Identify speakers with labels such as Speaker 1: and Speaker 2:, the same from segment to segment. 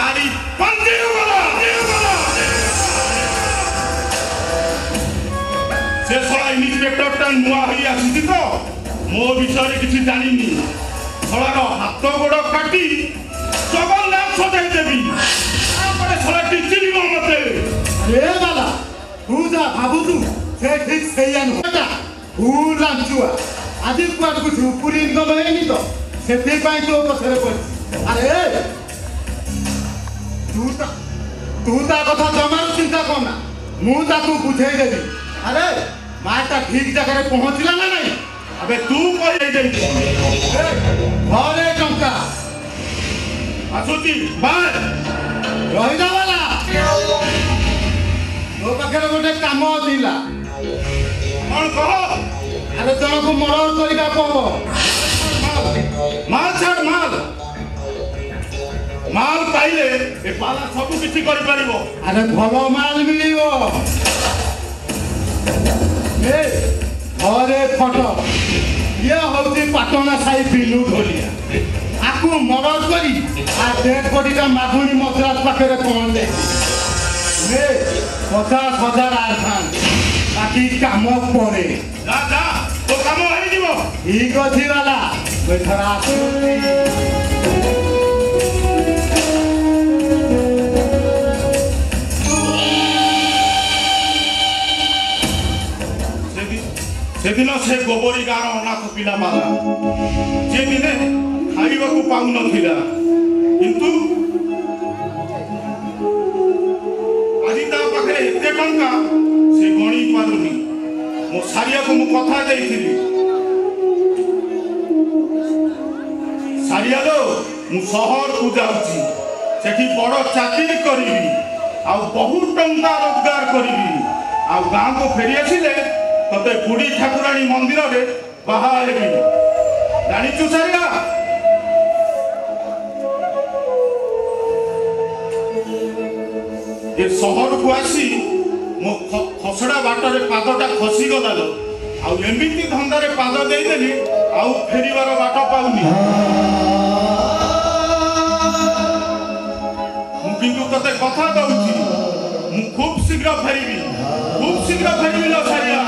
Speaker 1: तारी पंजे वाला से सला इन्स्पेक्टर टा नुआ होई आसी तो मो विषय किसी जानिनी सलार हाथ गोड़ काटी जगन्नाथ सजाई देवी आपरे सला टिचिनी मते
Speaker 2: रे बाला तू जा बाबू तू से ठीक सही अनुटा भूल लांचुआ आदि कुआड कुछ पूरी इनकम हैनी तो सेते पाई तो पछरे पड़ अरे तू ता कथा जमार चिंता करना मु ताकू बुझाई देबी अरे माटा ठीक जगह रे पहुंचला ना नहीं अबे तू कहि दे घरे टंका आसुची बार रही जा वाला तो पाखे गोटे काम दिला
Speaker 1: कौन कह
Speaker 2: अरे जन को मर्डर करिका कह
Speaker 1: माल छाड़ माल पाइले ए पाला सब किछि करि परिबो
Speaker 2: अरे भलो माल मिलिबो ए घरे फटो ये होती पाटना साई बिलू ढोलिया आकु मर्डर करी आ डेड बॉडीटा मागुनी मद्रास पाखे पहुंच दे 50,000 आसान बाकी काम पड़े
Speaker 1: जा जा तो काम हो जीवो
Speaker 2: ठीक अछि वाला कोई थरा
Speaker 1: से दिन से गोबरी गाँव अनाथ पिला माला जे दिने खाइबा को पाउ नथिला किंतु आज ता पाखे एते टंका से गणी पारुनी मो सारिया को मु कथा देइथिली सारिया लो मु शहर को जाउची सेठी बड़ चाकरी करिवि आ बहुत टंका रोजगार करिवि आ गाँव को फेरी आसिले तते बुढ़ी ठाकुराणी मंदिर रे बाहा हेबी जानिचु सारिया ए शहर को आसी मो खसड़ा बाटर पादटा खसी गला लो आ एमिति धंदा रे पाद देई देली आ फेरीवार बाट पाउनी मु किंतु तते कथा दउची मु खूब शीघ्र फेरीबी लो सारिया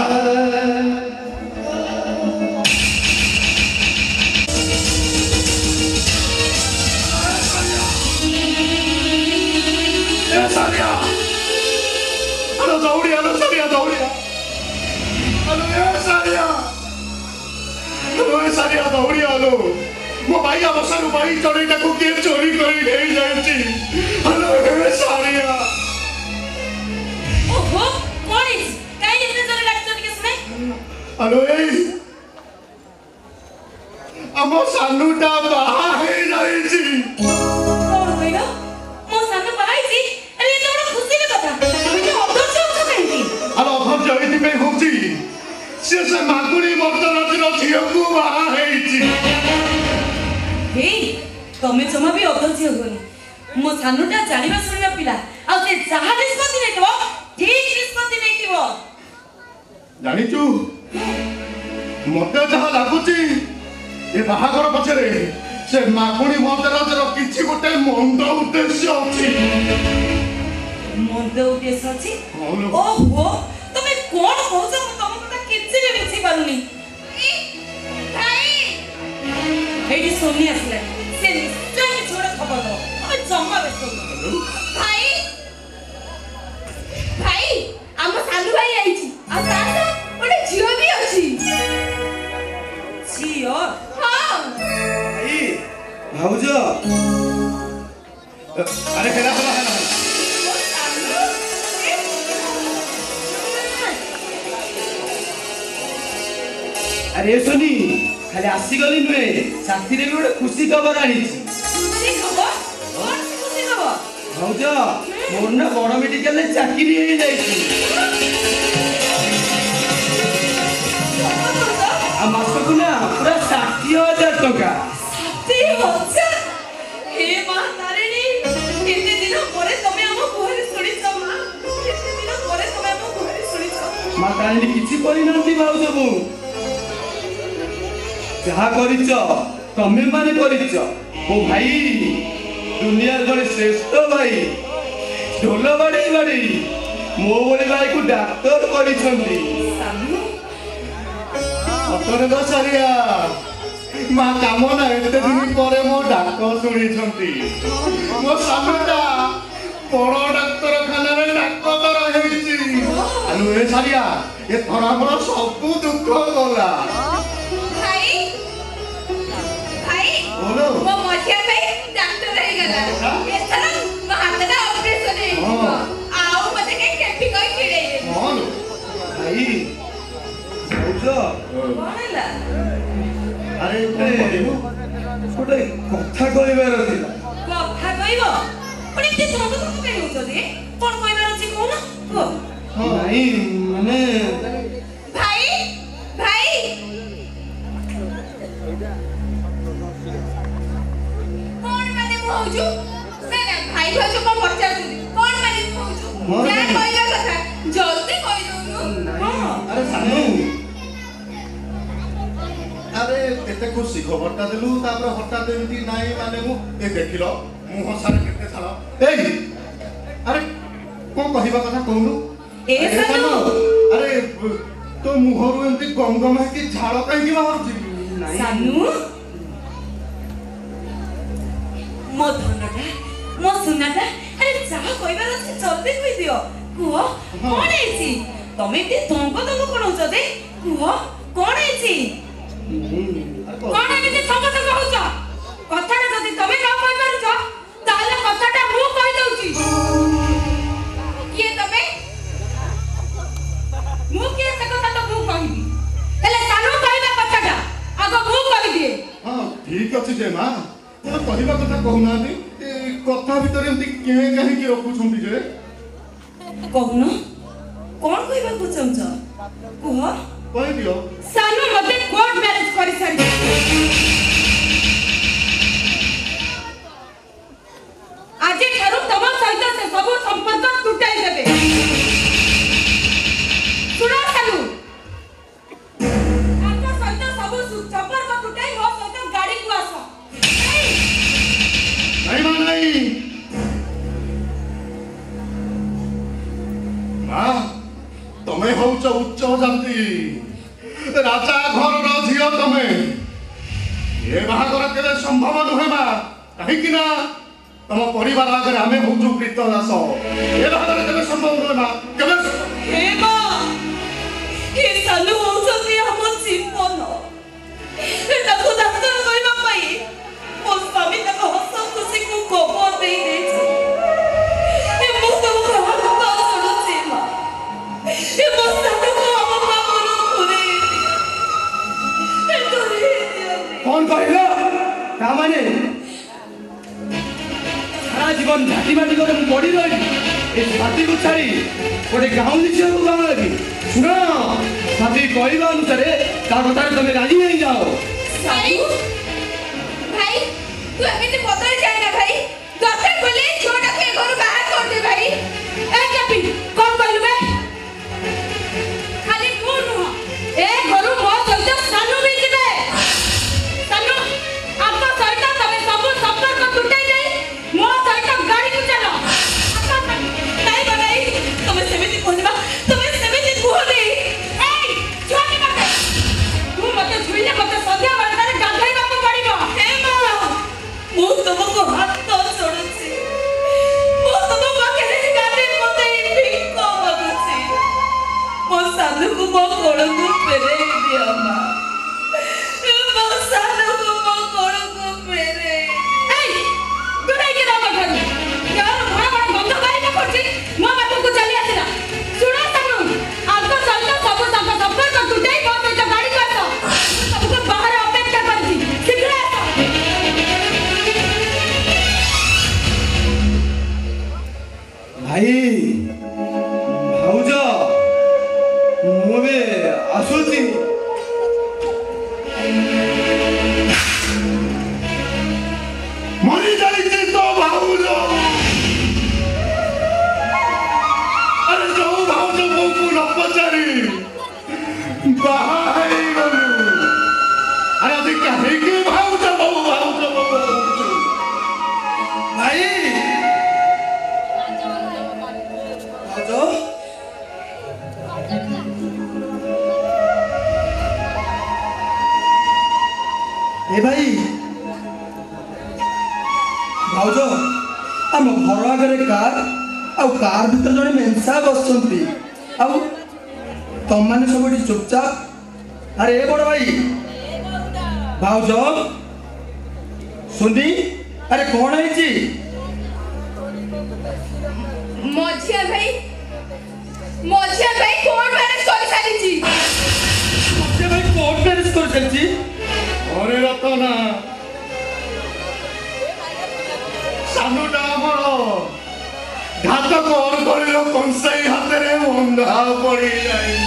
Speaker 2: सारिया अरे दौड़िया दौड़िया हेलो मो भाई अवसर भाई चढ़ेटा को के चोरी करी ले जाईची हेलो हे सारिया
Speaker 3: ओहो कौन है काई इतने जोर लागतो के सुने
Speaker 2: हेलो ए अमो सानुटा बाहा हे जाईची
Speaker 3: कौन होइलो मो सानु बाहाईची अरे ये तो बड़ा खुशी के कथा तुझे अधर से उठो काई
Speaker 2: अरे अधर जईती पे होची से मागुणी मर्दन झियो को बाहा हेची
Speaker 3: हे तमे जमा भी अधर होगनी मो सानुटा जानिबा सुनिबा पिला आ से जहा निष्पत्ति नेतो ठीक निष्पत्ति नेतिबो
Speaker 2: जानिचु मते जहा लागुची ए बाहागर पछरे से मागुणी मर्दन किछि गोटे मंद उद्देश्य अछि
Speaker 3: मंद उद्देश्य अछि ओहो तमे कोन कहउछ तम कथा किछि भी बुझी पारुनी हेडी सोनी आसले से निश्चय कि छोड़ खबर दो हम जम्मा व्यस्त भाई हम सालू भाई आइची आ साथ ओटे जियो भी अछि जियो हां
Speaker 2: भाई भाउजो अरे हेला अरे सोनी खाली आसी गली नुए साथी रे गोटे खुशी खबर आनीची
Speaker 3: खुशी खबर कौन खुशी खबर
Speaker 2: भाउजो मोर ना बड़ मेडिकल रे चाकरी हे जाईची आ मास को ना पूरा 60,000 टका
Speaker 3: 60,000 हे मां तारिणी केते दिन परे तमे हम कोहरे सुनी छ मां केते दिन परे तमे हम कोहरे सुनी छ
Speaker 2: मां तारिणी किछि करि नथि भाउजो मु जहा करिच तमे माने करिच ओ भाई
Speaker 4: दुनिया जड़े श्रेष्ठ भाई ढोल बाड़ी बाड़ी मो भली भाई को डाक्तर करिसंती
Speaker 3: सानू
Speaker 2: ସତରେ ତ ସାରିଆ ମା କାମନା ଏତେ ଦିନ ପରେ ମୋ ଡାକ ଶୁଣିଛନ୍ତି ମୋ ସାନଟା ବଡ଼ ଡାକ୍ତରଖାନାରେ ଡାକ୍ତର ହେଇଛି ଆଲୁ ଏ ସାରିଆ ଏଥର ଆମର ସବୁ ଦୁଃଖ ଗଲା
Speaker 5: ଭାଇ ଭାଇ
Speaker 2: ବୋଲୋ
Speaker 5: ମୋ ମଝିଆ ଭାଇ ଡାକ୍ତର ହେଇଗଲା ଏଥର ମୋ ହାତଟା ଅପରେସନ ହେଇଯିବ ଆଉ ମତେ କେହି କେପି କହି ଚିଡ଼େଇବେନି
Speaker 2: ହଁ ଲୋ
Speaker 4: भाई बुझ
Speaker 3: କଣ ହେଲା
Speaker 2: ଆରେ
Speaker 4: गोटे कथा कहबार थिला
Speaker 3: କଥା କହିବ ପୁଣି ଏତେ ଧନ୍ଦ ଧନ୍ଦ କାଇଁ ହଉଛନ୍ତି କଣ କହିବାର ଅଛି କହୁନ କୁହ
Speaker 4: नहीं माने
Speaker 5: ଭାଇ ଭାଇ କଣ ମାନେ ମୁଁ ହଉଛୁ ନା ନା ଭାଇ ଭାଉଜ କଣ ପଚାରୁଛନ୍ତି କଣ ମାନେ ମୁଁ ହଉଛୁ ଯାହା କହିବା କଥା ଜଲ୍ଦି କହିଦଉନୁ
Speaker 3: ହଁ
Speaker 2: ଆରେ ସାନୁ ଆରେ କେତେ ଖୁସି ଖବରଟା ଦେଲୁ ତାପରେ ହଠାତ୍ ଏମିତି ନାଇଁ ମାନେ ମୁଁ ଏ ଦେଖିଲ ମୁହଁ ସାରା କେତେ ଝାଳ ଏଇ ଆରେ କଣ କହିବା କଥା କହୁନୁ
Speaker 3: ଏ ସାନୁ
Speaker 2: ଆରେ ତୋ ମୁହଁରୁ ଏମିତି ଗମ ଗମ ହେଇକି ଝାଳ କାହିଁକି ବାହାରୁଛି
Speaker 3: ସାନୁ ମୋ ଧନଟା ମୋ ସୁନାଟା ଆରେ ଯାହା କହିବାର ଅଛି ଜଲ୍ଦି କହିଦିଅ କୁହ କଣ ହେଇଛି ତମେ ଏତେ ଧଙ୍ଗ ଧଙ୍ଗ କଣ ହଉଛ ଦେ କୁହ କଣ ହେଇଛି କଣ ଏମିତି ଧଙ୍ଗ ଧଙ୍ଗ ହଉଛ କଥାଟା ଯଦି ତମେ ନ କହିପାରୁଛ ତାହେଲେ କଥାଟା ମୁଁ କହିଦଉଛି
Speaker 5: କିଏ ତମେ
Speaker 3: ମୁଁ କିଏ ସେ କଥା ତ ମୁଁ କହିବି ହେଲେ ସାନୁ କହିବା କଥାଟା ଆଗ ମୁଁ କହିଦିଏ
Speaker 2: ହଁ ଠିକ ଅଛି ଯେ ମା ତୋର କହିବା କଥା କହୁନାହାନ୍ତି ଏ କଥା ଭିତରେ ଏମିତି କେଁ କାହିଁକି ରଖୁଛନ୍ତି ଯେ
Speaker 3: କହୁନ କଣ କହିବାକୁ ଚାହୁଁଛ କୁହ
Speaker 2: କହିଦିଅ
Speaker 3: ସାନୁ ମତେ କୋର୍ଟ ମ୍ୟାରେଜ କରିସାରିଛି ଆଜିଠାରୁ ତମ ସହିତ ସେ ସବୁ ସମ୍ପର୍କ ତୁଟାଇ ଦେବେ ଶୁଣ ସାନୁ ତାଙ୍କ ସହିତ ସବୁ ସମ୍ପର୍କ ତୁଟାଇ ମୋ ସହିତ ଗାଡିକୁ ଆସ
Speaker 2: ନାଇଁ ମା ନାଇଁ ମା ତମେ ହଉଛ ଉଚ୍ଚ ଜାତି ରାଜା ଘରର ଝିଅ ତମେ ଏ ବାହାଘର କେବେ ସମ୍ଭବ ନୁହେଁ ମା କାହିଁକି ନା ତମ ପରିବାର ଆଗରେ ଆମେ ହଉଛୁ ପ୍ରୀତ ଦାସ ଏ ବାହାଘର କେବେ ସମ୍ଭବ ନୁହେଁ ମା କେବେ
Speaker 3: ହେ ମା ଏ ସାନୁ ହଉଛନ୍ତି ଆମ ଜୀବନ ତାକୁ ଡାକ୍ତର କରିବା ପାଇଁ ମୋ ସ୍ୱାମୀ ତାଙ୍କ ହସ ଖୁସିକୁ ଗୋବର ଦେଇ ଦେଇଛି ମୁଁ ତମକୁ ହାତ ଛାଡୁଛି ମା ମୋ ସାନୁକୁ ଆମ ପାଖରୁ ଦୂରେଇ ଦିଅନ୍ତି
Speaker 4: कौन कहला ता माने सारा जीवन झाटी माटी करे मु पड़ी रही ए झाटी को छाड़ी गोटे गाउली झील को गाँव लगी सुन साथी कहवा अनुसार ता कथा तुम राजी नहीं जाओ
Speaker 5: ଭାଇ ଭାଇ ତୁ ଏମିତି ବଦଳି ଯାଏନା ଭାଇ ଦରକାର ପଡ଼ିଲେ ଝିଅଟାକୁ ଏ ଘରୁ ବାହାର କରିଦେ ଭାଇ
Speaker 3: ଏ କପି କଣ କହିଲୁ ବେ ଖାଲି ମୁଁ ନୁହଁ ଏ ଘରୁ ମୋ ସହିତ ସାନୁ ବି ଯିବେ ସାନୁ ଆମ ସହିତ ତମେ ସବୁ ସମ୍ପର୍କ ତୁଟାଇ ଦେଇ ମୋ ସହିତ ଗାଡିକୁ ଚାଲ ନାଇଁ ବା ନାଇଁ ତମେ ସେମିତି କହିବା ତମେ ସେମିତି କୁହନି ଏଇ ଛୁଆଟି ମତେ ତୁ ମତେ ଛୁଇଁଲେ ମତେ ସନ୍ଧ୍ୟା ବେଳଟାରେ ଗାଧୋଇବାକୁ ପଡିବ ହେ ମା ମୁଁ ତମକୁ ହାତ ଛୋଡୁଛି ମୁଁ ତମ ପାଖରେ ଗାଧୋଇ
Speaker 4: ए भाई भाउज आम घर आगे कार कार भीतर जड़े मेनसा बसती तुम मैंने सब चुपचाप अरे ए बड़ भाई भाउज सुनी अरे कौन है
Speaker 5: मझिया भाई कोर्ट मैरिज कर सारी
Speaker 4: भाई कोर्ट मैरिज कर चलती
Speaker 2: अरे रतना सानुटा हमर घात कौन करिलो कंसाई हाथे बंधा पड़ी जाई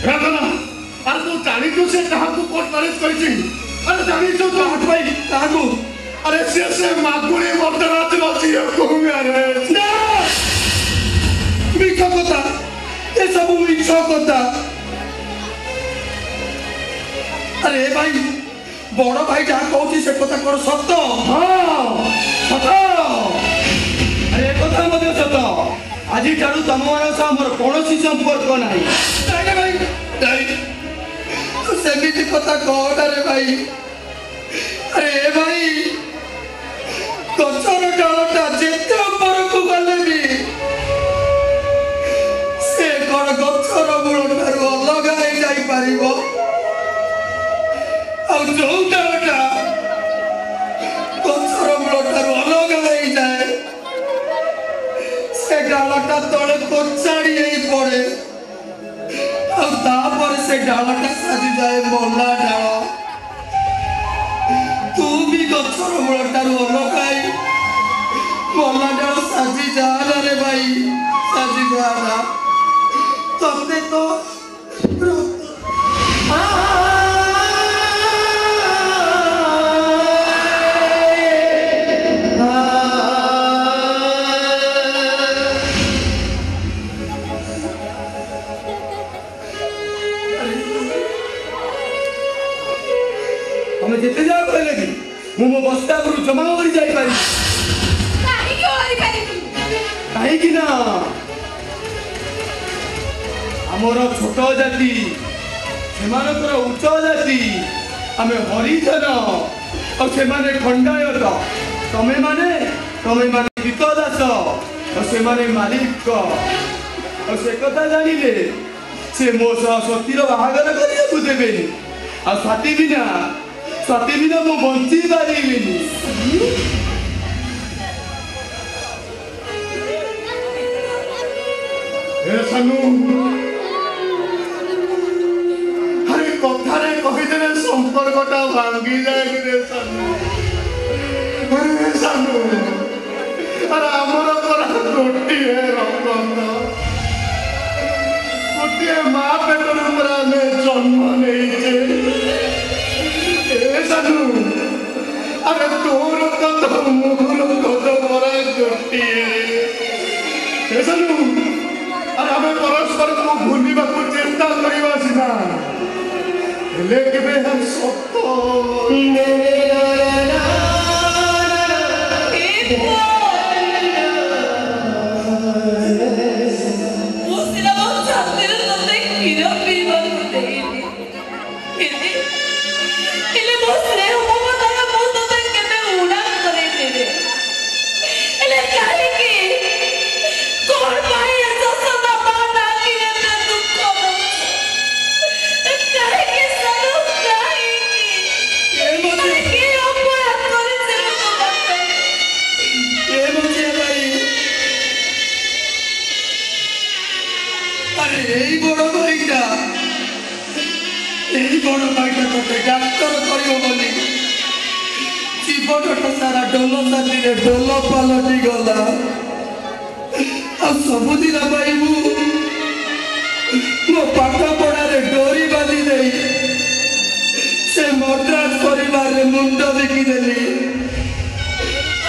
Speaker 2: रतना अरे तू जानी तू से कहा को कोर्ट मैरिज करी अरे जानी तू तो हट भाई कहा को अरे से माकुड़ी मर्दराज बची को मेरे
Speaker 4: ना मिछ कथा ए सब मिछ कथा अरे भाई बड़ भाई जहाँ कहूँ से कथा कौन सत हाँ सत अरे कथा मध्य सत आज ठारू तुम मान सह मोर कौन संपर्क ना भाई सेमती कथा कहना रे भाई अरे भाई गचर डालटा जिते ऊपर को गले भी से कौन गचर मूल ठारू अलग हो जाई पारिबो जो डालटा गचर मूल ठारू अलग हो जाए से डालटा तले कोचाड़ी पड़े से डालटा साजी जाए मल्ला डाल तू भी गचर मूल ठारू अलग मल्ला डाल साजी जा रे भाई साजी जा तुमने तो हमें जिते जाओ कहले कि मो बस्ता गुरु जमा करी जाई पारी
Speaker 5: काहे क्यों हरी पारी
Speaker 4: काहे कि ना हमर छोट जाति सेमानकर उच्च जाति आमे हरिजन और सेमाने खंडायत तमे माने गीत दास और सेमाने मालिक और से कथा जानिले से मो सह सतीर बाहागर करिया देबेनी आ स्वाति बिना मो बंची पारिबिनी
Speaker 2: ए सानू अरे कथारे कहिदेले संपर्कटा भांगी जाए रे सानू अरे सानू अरे हमर पर गोटी है रतन गोटी मां पेटर हमरा में जन्म नहीं छे ए सानू अरे तोर कत मोर कत बड़ा गोटी ए सानू अरे हमें परस्पर को भूलिबा को चेष्टा करिबा सिना लेकिन हम सत्य डाक्तर जीवन सारा डोल साथी डोल पलटि गला सबुदिन भाई मो पाठ पढ़ारे डोरी बांधी दे से मद्रास परिवार मुंड बिकिदेली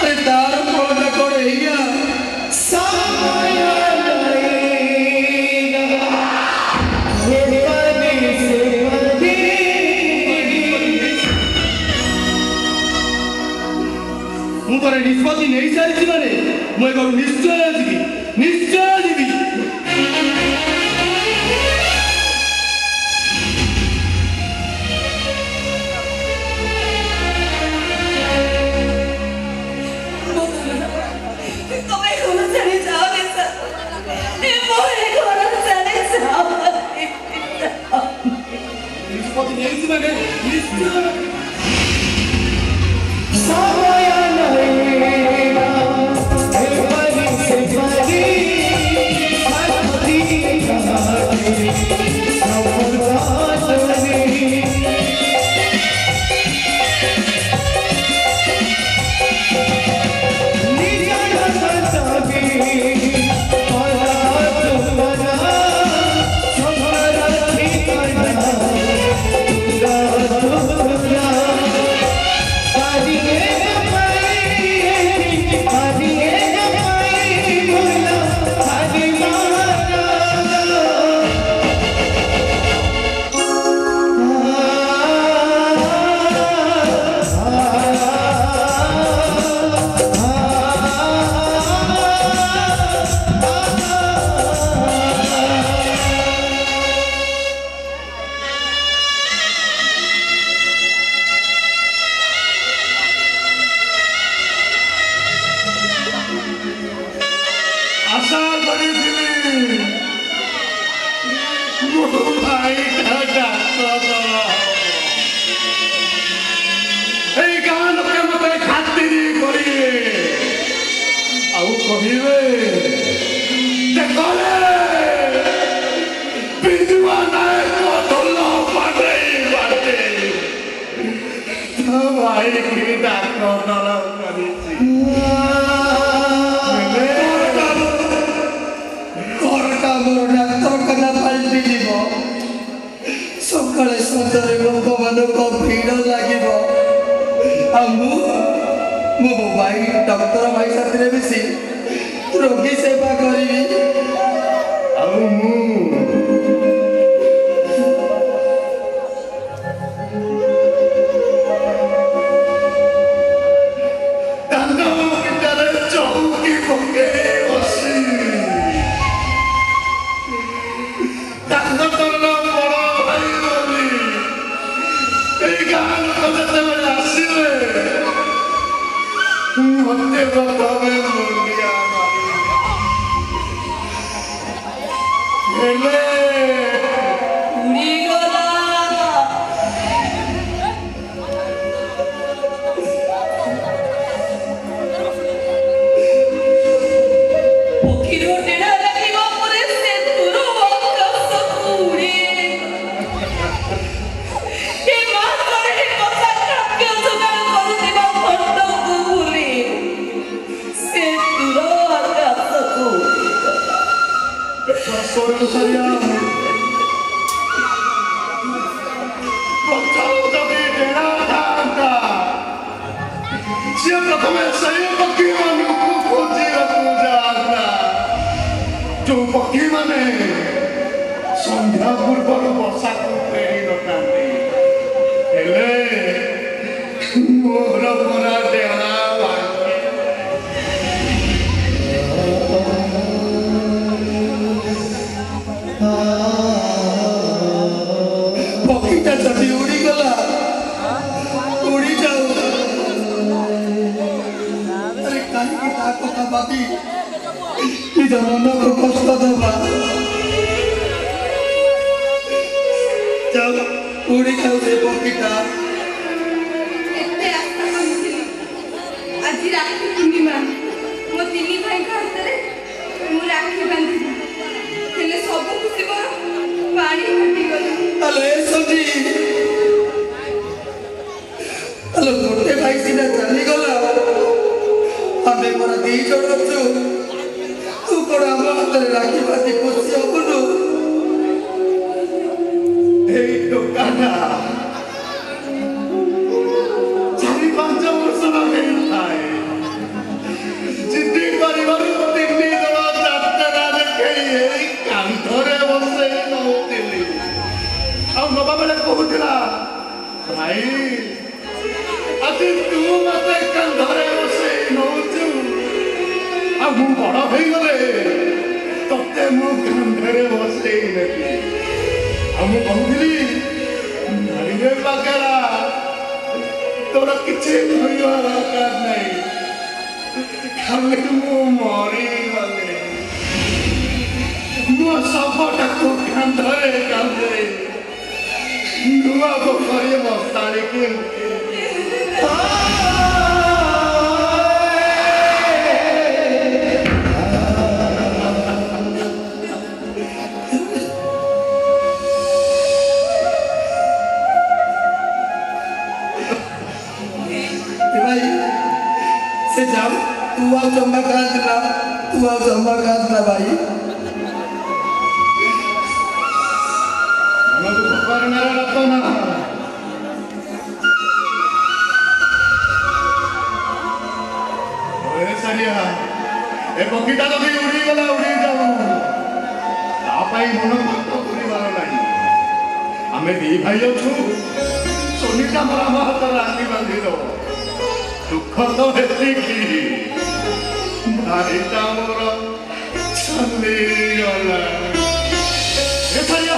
Speaker 2: अरे तार फलटा कौन निष्पत्ति नहीं सारी माने मुझे निश्चय जीवी
Speaker 4: ମାନେ ନିଶ୍ଚୟ ସକାଳେ ସନ୍ଧ୍ୟାରେ ଲୋକମାନଙ୍କ ଭିଡ଼ ଲାଗିବ ଆଉ ମୁଁ ଭାଇ ଡକ୍ଟର ଭାଇ ସାଥିରେ ମିଶି ରୋଗୀ ସେବା କରିବି ଆଉ ମୁଁ ସନ୍ଧ୍ୟା ପୂର୍ବରୁ ବର୍ଷାକୁ ଫେରି ନଥାନ୍ତି ହେଲେ ମୋର ପୁରା ଦେହ ପକ୍ଷୀଟା ଯଦି ଉଡ଼ିଗଲା ଉଡ଼ି ଯାଉ ଆରେ କାହିଁକି ତା କଥା ଭାବି ନିଜ ମନକୁ କଷ୍ଟ ଦେବା उड़ी जाऊ से पक्षीटा
Speaker 5: एते आशा करथिली आज राखी पूर्णिमा मो तिनी भाई हातरे मु राखी बांधिली हेले सब खुशी मोर पानी फटी गला
Speaker 4: अले सजी अले गोटे भाई सीना चली गला हमें मोर दी जण छु तू कोड हम हातरे राखी बांधि खुशी होबनु टोकाटा 4-5 वर्ष लगे जिद्दी कर तीन जन जात्रा देखी कांधरे बसे नौली नवा बेले कहूला भाई आज तू मत कांधरे बसे नौचु मु बड़ हो गले ते मु कांधरे बसे नेबी ମୁଁ କହୁଥିଲି ନାରୀରେ ପାଗଳା ତୋର କିଛି କହିବା ଦରକାର ନାହିଁ ଖାଲି ମୁଁ ମରିଗଲେ ମୋ ଶବଟାକୁ କାନ୍ଧରେ
Speaker 2: नुआ पोखरी मस्तानी के
Speaker 4: भाई से जाओ तू आओ जम्मा कर देना भाई
Speaker 2: हमको पोखरी ना रखो ना ओए सरिया ए पक्षीटा तो भी उड़ी गला उड़ी जाओ तापाई मन तो उड़ी वाला नहीं हमें दी भाई अछु सोनीटा मरा हाथ राखी बांधी दो दुख तो हेती की भाईटा मोर चली गला ए सरिया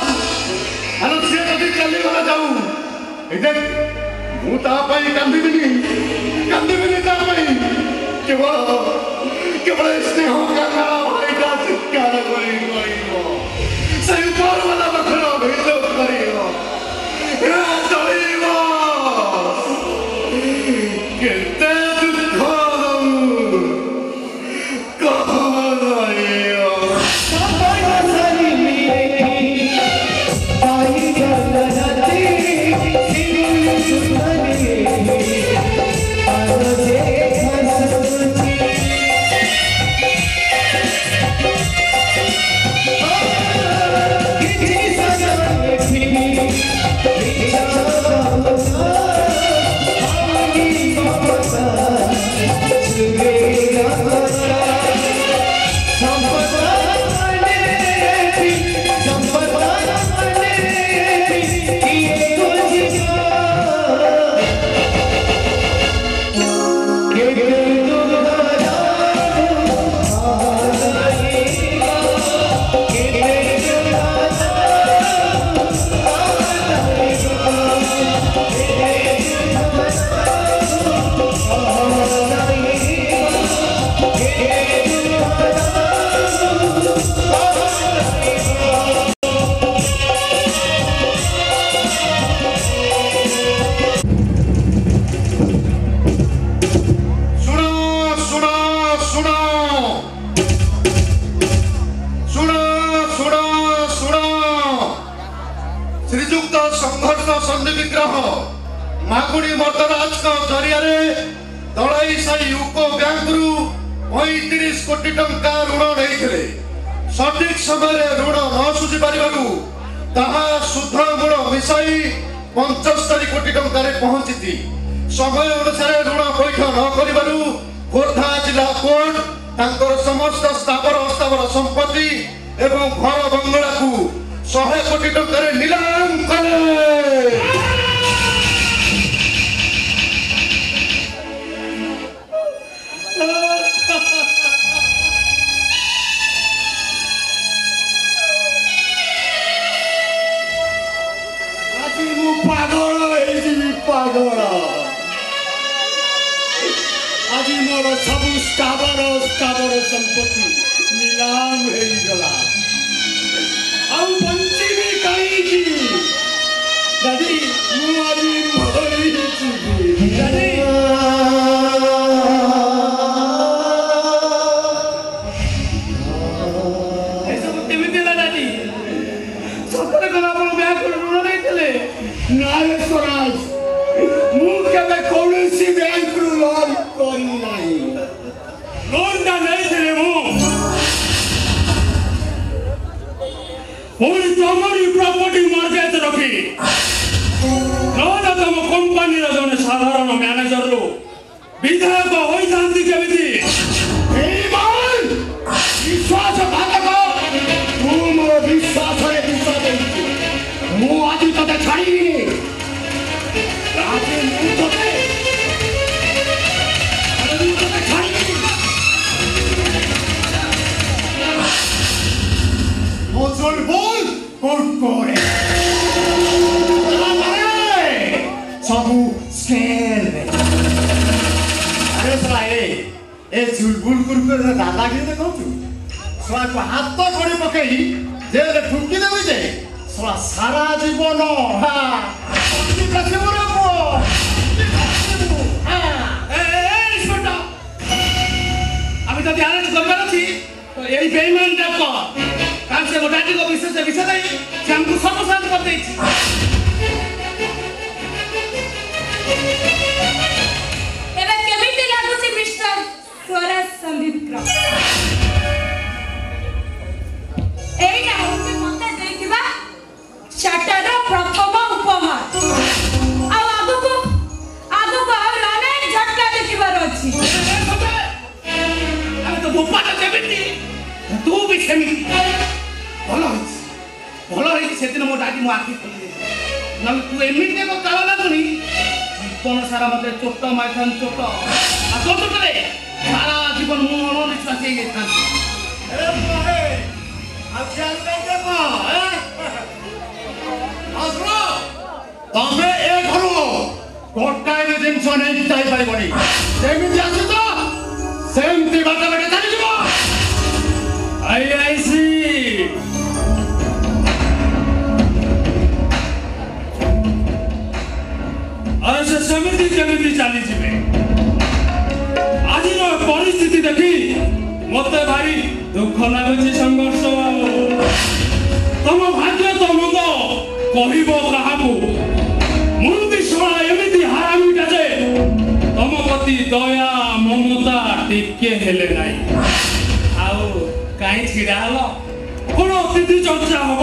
Speaker 2: हेलो से कभी चली गला जाऊ ए देख मु तापाई कांदीबिनी ता भाई केवल स्नेह का भाईटा चित्कार करी गईबो सही ऊपर वाला बखरो भेजो करियो ए चलिबो केते दुख कहलायो श्रीजुक्त संघर्ष सन्धि विग्रह मागुड़ी मर्दराज जरिया दलाई साई यूको बैंक रु 35 कोटी टंका ऋण नहीं सठिक समय ऋण न सुझी पारिबारु ताहा सुध मूल मिसाई 75 कोटी टंका पहुंची समय अनुसार ऋण पैठ न करिबारु खोर्धा जिला कोर्ट तांकर समस्त स्थावर अस्थावर संपत्ति एवं घर बंगला को 100 कोटी टंका नीलाम करे
Speaker 4: पागल आज मोर सब स्थावर संपत्ति नीलाम हो गला आउ बंचीबी कहीं दादी मु आज मरी दादी ऐसा केमी दिला दादी सतर कला बोल बैंक ऋण नहीं देले नारे स्वराज मु केबे कौनसी बैंक रु लोन करी नहीं लोन दा नहीं देले मु पूरी तमरी प्रॉपर्टी मार्केट रखी नोदा तम कंपनी रो जने साधारण मैनेजर रो विधायक होई थांती केमिति बेईमान विश्वासघातक तू मोर विश्वास रे विश्वास मु आज तते छाड़ीनी आज मु तते छाड़ीनी मोजल बोल कोरे सबू स्केल अरे साले ए चुलबुल कुरकुरे दादागिरी देखौ छु स्वाको हाथ तो कोड़ी पकई जेल ठुकी देबे जे
Speaker 2: সারা জীবন হ্যাঁ
Speaker 4: আমি যদি আরেক করবার আছি তো এই বেইমানটা কর কারণ সে গোটাটিক বিশেষ দেই সে আমাকে সর্বশান্ত করে দিয়েছি
Speaker 3: ଏବେ କେମିତି ଲାଗୁଛି ମିଷ୍ଟର ସ୍ୱରାଜ ସନ୍ଦିଗ୍ଧ ଏଇଟା ହଉଛି ମତେ ଦେଇଥିବା ଚାଟାର ପ୍ରଥମ ଉପହାର ଆଉ ଆଗକୁ ଆହୁରି ଅନେକ ଝଟକା ଦେଖିବାର ଅଛି
Speaker 4: আমি তো বোপাটা দেবেনি তু বি সেমিতি ଭଲ ହେଇଛି ସେଦିନ ମୋ ଡାକି ମୋ ଆଖି ଖୋଲି ଦେଇଛି ନହେଲେ ତୁ ଏମିତି ଏକ କାଳ ଲାଗୁନି ଜୀବନ ସାରା ମତେ ଚୋଟ ମାରିଥାନ୍ତି ଚୋଟ ଆଉ ତୋ ଚୋଟରେ ସାରା ଜୀବନ ମୁଁ ଅଣନିଶ୍ୱାସୀ ହେଇଯାଇଥାନ୍ତି
Speaker 2: ତମେ ଏ ଘରୁ ଗୋଟାଏ ବି ଜିନିଷ ନେଇକି ଯାଇପାରିବନି ଯେମିତି ଆସିଛ ସେମିତି ବାଟ ବାଟେ ଚାଲିଯିବ
Speaker 4: ଆଇଆଇସି ଆରେ ସେ ସେମିତି କେମିତି ଚାଲିଯିବେ ଆଜିର ପରିସ୍ଥିତି ଦେଖି ମତେ ଭାରି ଦୁଃଖ ଲାଗୁଛି ସଂଘର୍ଷ ତମ ଭାଗ୍ୟ ତ ମନ୍ଦ କହିବ କାହାକୁ ମୁଁ ବି ଶଳା ଏମିତି ହାରାମିଟା ଯେ ତମ ପ୍ରତି ଦୟା ମମତା ଟିକେ ହେଲେ ନାହିଁ ଆଉ କାହିଁ ଛିଡ଼ା ହେଲ କଣ ଅତିଥି ଚର୍ଚ୍ଚା ହବ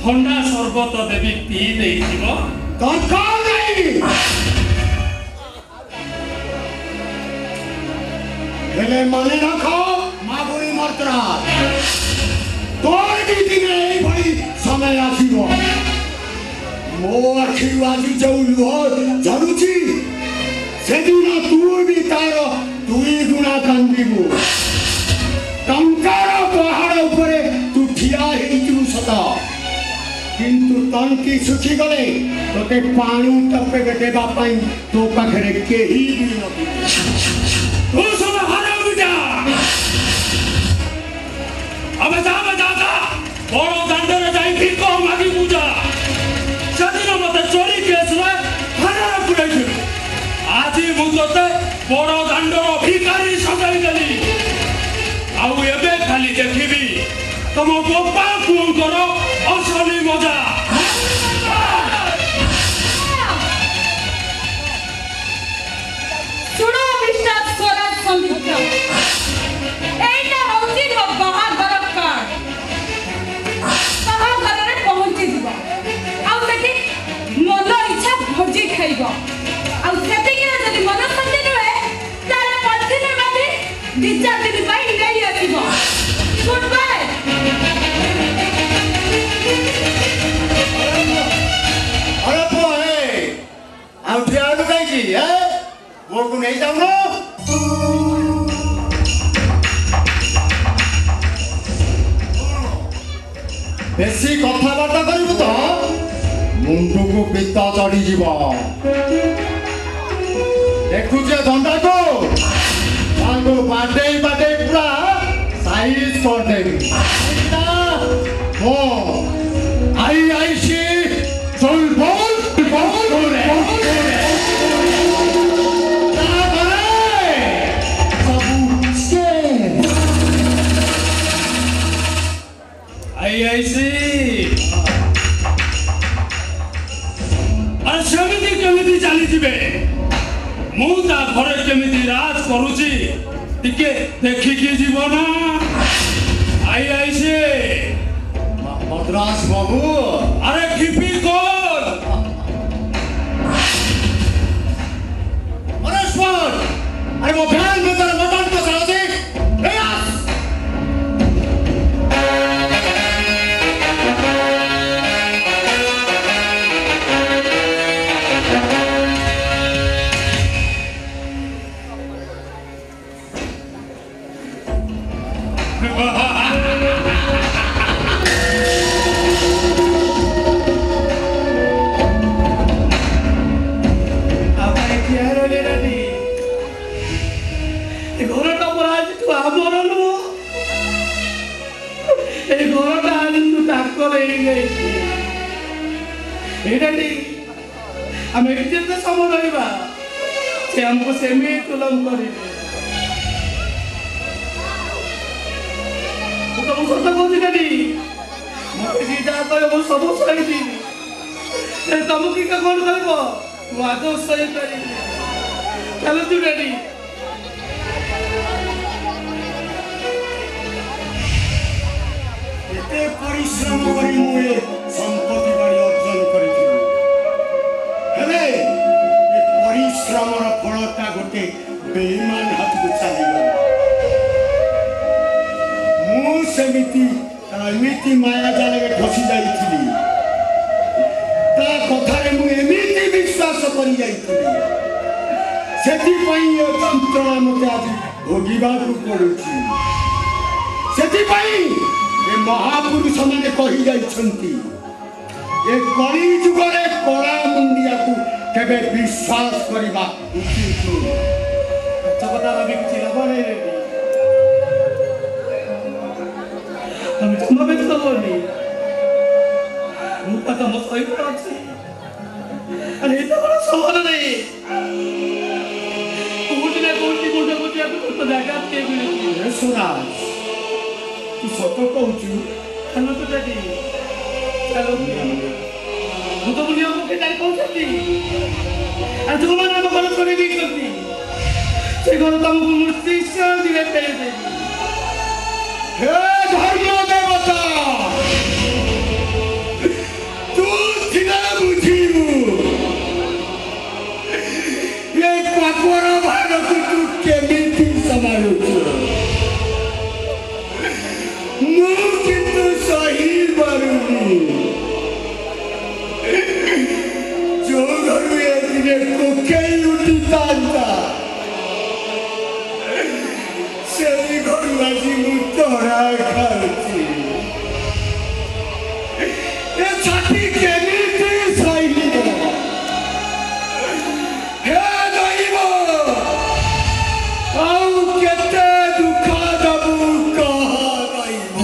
Speaker 4: ଥଣ୍ଡା ସର୍ବତ ଦେବି ପିଇ ଦେଇଯିବ
Speaker 2: ଦରକାର ନାହିଁ ହେଲେ ମନେ ରଖ ମା ବୁଢ଼ୀ ମର୍ତ୍ତରା ତୋର ବି ଦିନେ ଏଇଭଳି ସମୟ ଆସିବ ମୋ ଆଖିରୁ ଆଜି ଯୋଉ ଲୁହ ଝରୁଛି ସେଦିନ ତୁ ବି ତାର 2 ଗୁଣା କାନ୍ଦିବୁ ଟଙ୍କାର ପାହାଡ଼ ଉପରେ ତୁ ଠିଆ ହେଇଯିବୁ ସତ କିନ୍ତୁ ତଣ୍ଟି ଶୁଖିଗଲେ ତୋତେ ପାଣି ଟପେ ଦେବା ପାଇଁ ତୋ ପାଖରେ କେହି ବି ନଥିବେ
Speaker 4: ତୁ ସବୁ ହାରାମିଟା ଆମେ ଯା ବଡ଼ ଦାଣ୍ଡରେ ଯାଇ ଭିକ ମାଗିବୁ ଯା ସେଦିନ ମତେ ଚୋରି କେସରେ ଥାନାରେ ପୁରେଇଥିଲୁ ଆଜି ମୁଁ ତୋତେ ବଡ଼ ଦାଣ୍ଡର ଭିକାରୀ ସଜାଇ ଦେଲି ଆଉ ଏବେ ଖାଲି ଦେଖିବି ତମ ବୋପା ପୁଅଙ୍କର ଅସଲି ମଜା
Speaker 3: ଶୁଣ ମିଷ୍ଟର ସ୍ୱରାଜ ସନ୍ଦିଗ୍ଧ ଏଇଟା ହଉଛି ମୋ ବାହାଘର କାର୍ଡ ବାହାଘରରେ ପହଞ୍ଚିଯିବ ଆଉ ସେଠି ମନ ଇଚ୍ଛା ଭୋଜି ଖାଇବ ଆଉ ସେତିକିରେ ଯଦି ମନ ଶାନ୍ତି ନୁହେଁ ତାହେଲେ ପଲିଥିନ ବାନ୍ଧି 2-4 ଦିନ ପାଇଁ ନେଇ ଆସିବ ଗୁଡ୍ ବାଏ
Speaker 2: अरे पुआ है ଆଉ ଠିଆ ହେଲୁ କାହିଁକି ପୁଅକୁ ନେଇ ଯାଉନ ବେଶୀ କଥାବାର୍ତ୍ତା କରିବୁ ତ ମୁଣ୍ଡକୁ ପିତ୍ତ ଚଢିଯିବ ଦେଖୁଛେ ଧନ୍ଦାକୁ ତାଙ୍କୁ ବାଡେଇ ପୁରା ସାଇଜ କରିଦେବି ଆଇଆଇସି
Speaker 4: ଆଇଆଇସି ଆରେ ସେମିତି କେମିତି ଚାଲିଯିବେ ମୁଁ ତା ଘରେ କେମିତି ରାଜ କରୁଛି ଟିକେ ଦେଖିକି ଯିବ ନା ଆଇଆଇସି
Speaker 2: मद्रास बाबू
Speaker 4: अरे খিপি কর
Speaker 2: अरे वो भैन में तेरा मटन को चला दे
Speaker 4: ପାଗଲ ହେଇଯାଇଛି। ଏଇଟା ଆମେ ଏଠି ଯେତେ ସମୟ ରହିବା ସେ ଆମକୁ ସେମିତି ତୁଲନ କରିବେ। ମୁଁ ତମକୁ ସତ କହୁଛି ଡାଡି, ମତେ ଯିଏ ଯାହା କହିବ ମୁଁ ସବୁ ସହିବି। ତମକୁ କିଏ କଣ କହିବ ମୁଁ ଆଦୌ ସହିପାରିବି। ଚାଲନ୍ତୁ ଡାଡି।
Speaker 2: ଏତେ ପରିଶ୍ରମ କରି ମୁଁ ଏ ସମ୍ପତ୍ତି ବାଡ଼ି ଅର୍ଜନ କରିଥିଲି, ହେଲେ ଏ ପରିଶ୍ରମର ଫଳଟା ଗୋଟେ ବେଇମାନ ହାତକୁ ଚାଲିଗଲା। ମୁଁ ସେମିତି ଏମିତି ମାୟା ଜାଲରେ ଫସି ଯାଇଥିଲି, ତା କଥାରେ ମୁଁ ଏମିତି ବିଶ୍ୱାସ କରି ଯାଇଥିଲି, ସେଥିପାଇଁ ଏ ଯନ୍ତ୍ରଣା ମୋତେ ଆଜି ଭୋଗିବାକୁ ପଡୁଛି। ସେଥିପାଇଁ ଏ ମହାପୁରୁଷ ମାନେ କହି ଯାଇଛନ୍ତି ଏ କଳି ଯୁଗରେ କଳା ମୁଣ୍ଡିଆକୁ କେବେ ବିଶ୍ୱାସ କରିବା ଉଚିତ ନୁହେଁ।
Speaker 4: କଥା ଭାବି କିଛି ଲାଭ ନାହିଁ। ତମେ ଜମା ବ୍ୟସ୍ତ ହୁଅନି, ମୁଁ ତମ ସହିତ ଅଛି। ଆରେ ଏଇଟା ବଡ଼ ସହର ନାହିଁ, କୋଉଠି ନା କୋଉଠି ମୁଣ୍ଡ ବୁଝିବାକୁ ଗୋଟେ ଜାଗା କିଏ ମିଳୁଛି।
Speaker 2: ସୁରାଜ, ତୁ ସତ କହୁଛୁ?
Speaker 4: ଚାଲନ୍ତୁ ଡାଡି, ଚାଲନ୍ତୁ। ଭୂତ ବୁଲିବାକୁ କିଏ ଜାଣି କହୁଛନ୍ତି? ଆଉ ଯୋଉମାନେ ଆମ ଘର କରି ଦେଇଛନ୍ତି ସେ ଘର ତମକୁ ମୂର୍ତ୍ତି ଦିନେ ଫେରେଇଦେବି।
Speaker 2: ହେ ଧର୍ମ ଦେବତା, ତୁ ଥିଲା ବୁଝିବୁ ଏ ପାପର ଭାରକୁ ତୁ କେମିତି ସମ୍ଭାଳୁଛୁ। ମୁଁ କିନ୍ତୁ ସହି ପାରୁନି। ଯୋଉ ଘରୁ ଏ ଦିନେ କୋକେଇ ଉଠିଥାନ୍ତା ସେଇ ଘରୁ ଆଜି ମୁଁ ତୋଡ଼ା ଖାଉଛି। ଏ ଛାତି କେମିତି ସହିବ? ହେ ଦୈବ, ଆଉ କେତେ ଦୁଃଖ ଦବୁ କହ ଦୈବ।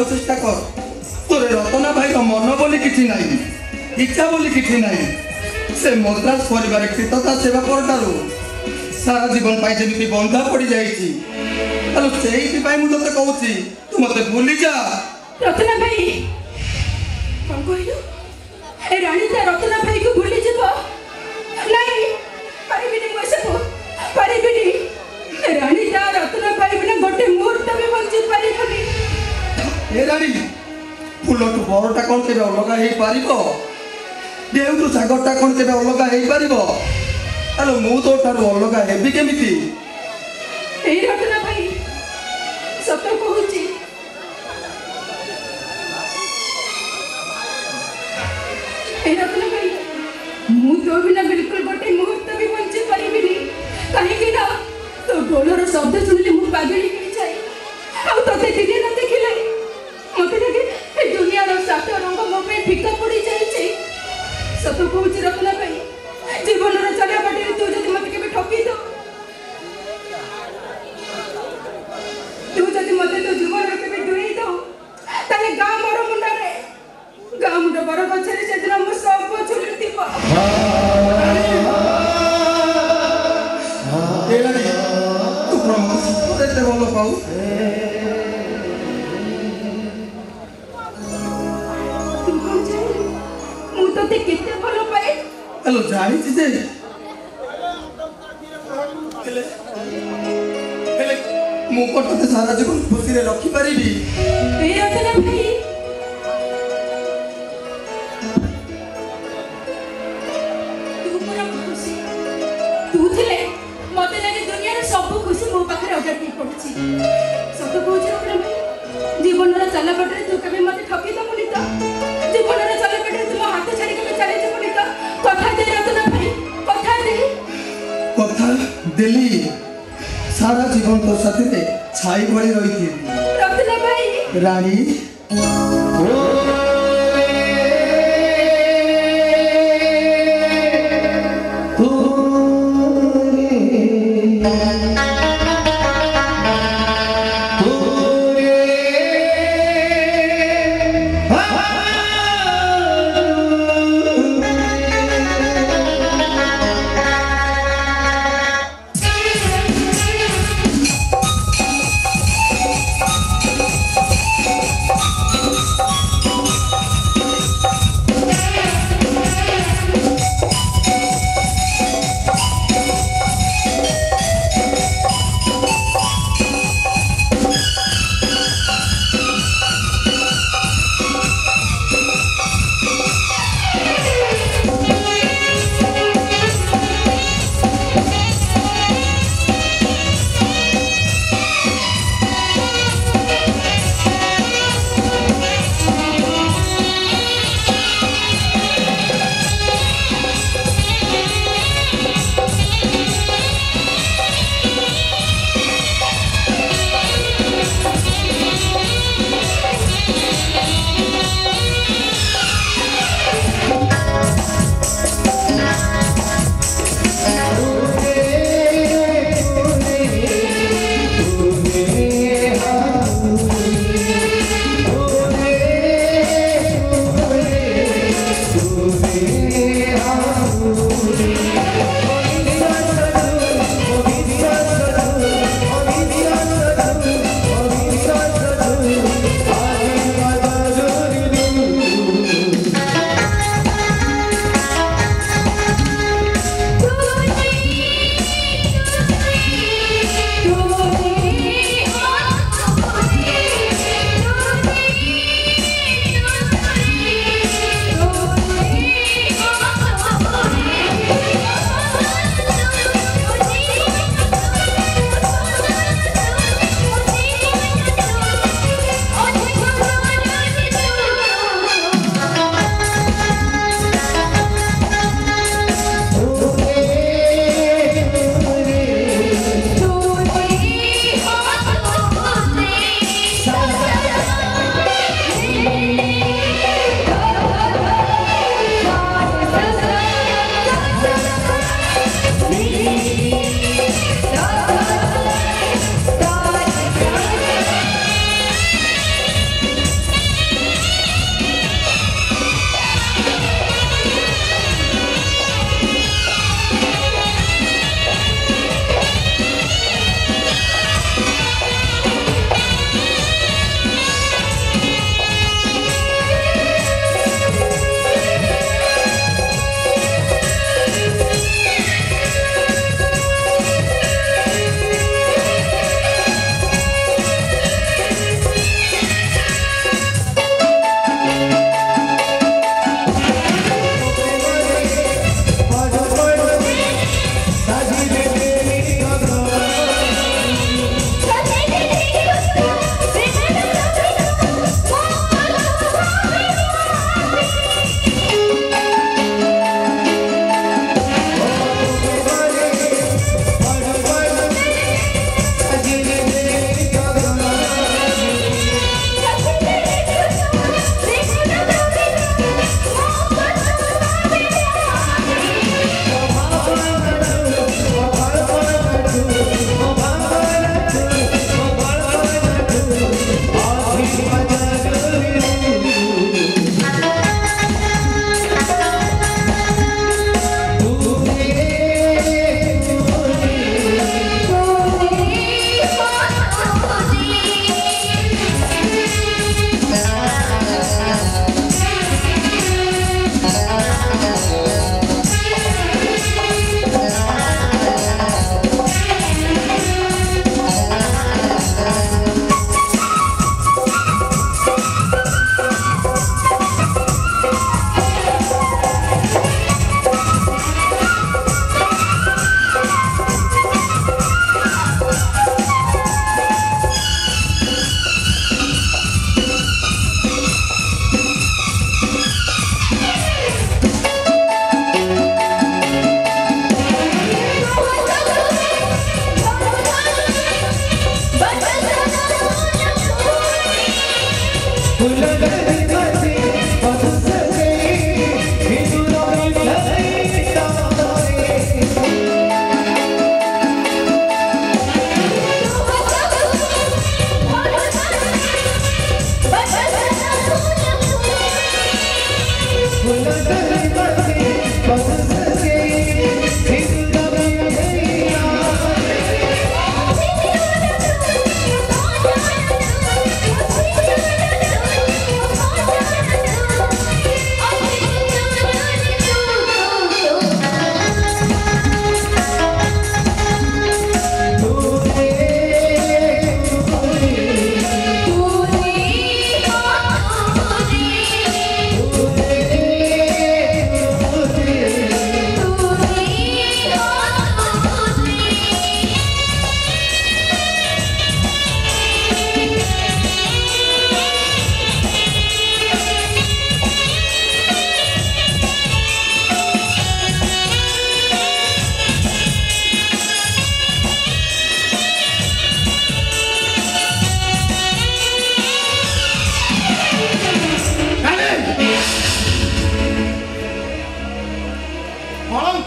Speaker 4: चेष्टा कर तोर रतना भाई मन बोली किसी ना इच्छा बोली किसी ना से मद्रास परिवार कृतज्ञता सेवा कर सारा जीवन जमी बंधा पड़ जाती मुझे कहूँ तू मत भूली जा।
Speaker 3: रतना भाई कौन कहलु रानी ता रतना भाई को भूली जीव नहीं परिबिनी मो सब परिबिनी रानी ता रतना भाई बिना गोटे मुहूर्त भी बंची परिबनी।
Speaker 4: ए रानी फूल तो बड़टा कौन के अलग हो पारिबो देउटू सागरटा कौन केबे अलगा हेई परिबो आलो मु तो तार अलगा हेबी केमिति
Speaker 5: ए रत्ना भाई सत कहूची ए रत्ना भाई मु तो बिना बिल्कुल गोटे मुहूर्त भी बंची परिबिनी कहीं कि ना तो ढोलर शब्द सुनले मु पागली हो जाए आ तते दिने न देखिले मते लगे ए दुनिया रो सात रंग मो पे फिका पड़ी जाई छै सत कहूची रत्ना भाई जीवन रो चला बाटे तू जदी मते के ठकी दो तू जदी मते तो जीवन रो के डुई दो ताले गां मोर मुंडा रे गां मुंडा बर गछरे सेदिन मो सब छुली दिबो
Speaker 4: एलानी तू प्रमोद एते भलो पाऊ
Speaker 5: तू कोन छै मु तते केते भलो पाए
Speaker 4: हेलो जानी जे हेले मु कोटते सारा जीवन खुशी रे रखी परिबी
Speaker 5: ए रत्ना भाई तू पूरा खुशी तू थिले मते लगे दुनिया रे सब खुशी मो पाखरे अगाडि पड़छि सत कहूछ रत्ना भाई जीवन रे चला पटरे तू कभी मते ठकी दमुनी त जीवन रे चला पटरे तू हाथ छाड़ी के चले जमुनी त कथा दे रत्ना भाई कथा दे
Speaker 4: कथा दिली सारा जीवन तो साथी रे छाई भरी रही थी
Speaker 5: रत्ना भाई
Speaker 4: रानी